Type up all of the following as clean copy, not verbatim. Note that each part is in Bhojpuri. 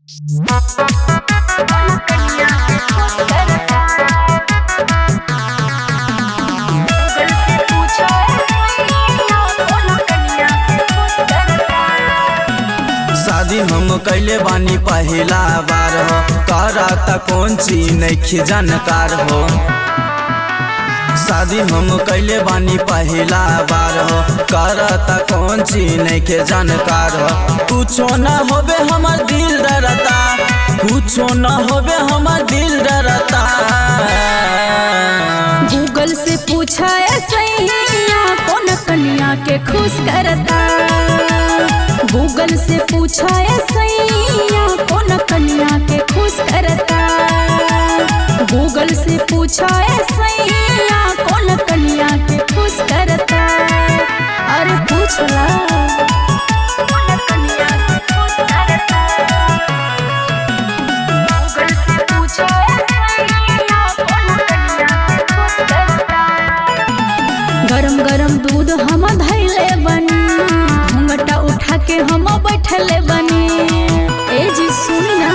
शादी हम कैले बानी पहिला बार हो, करता कौन चीज नहीं जानकार हो। शादी हम कैले बानी पहिला बार हो, करता कौन चीज नहीं जानकार हो। कुछो न होबे हमर दिल डरता, कुछो न होबे हमर दिल डरता। गूगल से पूछा सैया कौन कन्या के खुश करता। गूगल से पूछा सैया कौन कन्या के खुश करता। गूगल से पूछा सैया कौन कन्या के खुश करता। अरे पूछला कौन कन्या के खुश करता। गूगल से पूछा सैया कौन कन्या के खुश करता। गरम गरम दूध हम धैले बनी, घूंघटा उठा के हम बैठले बनी। ए जी सुनी ना,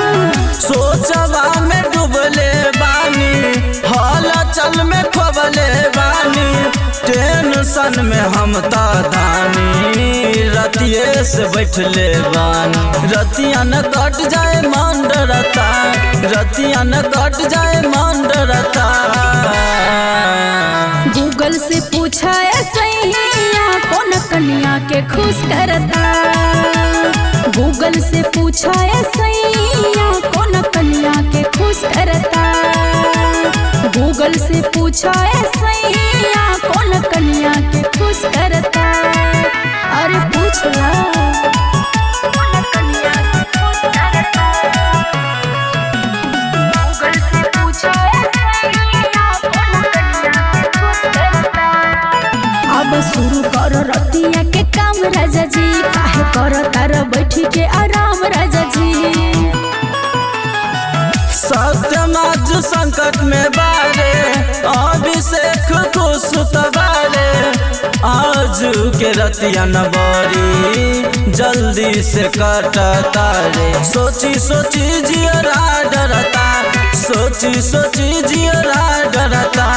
सोचवा में डूबले बानी, हलचल में खोबले बानी। टेंशन में हम दानी, रतिये से बैठले बानी। रतिया न कट जाए मन डरता, रतिया न कट जाए मन डरता। गूगल से पूछा सैया कौन कन्या के खुश करता। गूगल से पूछा सैया कौन कन्या के खुश करता। गूगल से पूछा सैया कौन कन्या के खुश करता। अरे पूछला कौन कन्या के खुश करता। गूगल से पूछा सैया कौन कन्या के खुश करता। अब शुरू कर रतिया के काम राजा जी, काहे कर तार बैठी के आराम राजा जी। सत्यमाज संकट में बारे, अभिषेक खुश तबारे। आज के रतिया न बड़ी जल्दी से कटता रे। सोची सोची जियरा डरता, सोची सोची जियरा डरता।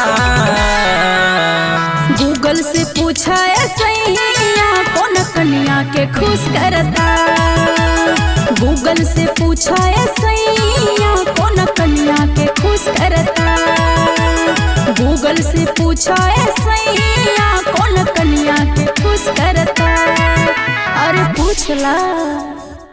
गूगल से पूछा सैया कौन कन्या के खुश करता। गूगल से पूछा सैया कौन कन्या के खुश करता। गूगल से पूछा सैया कौन कन्या के खुश करता। अरे पूछला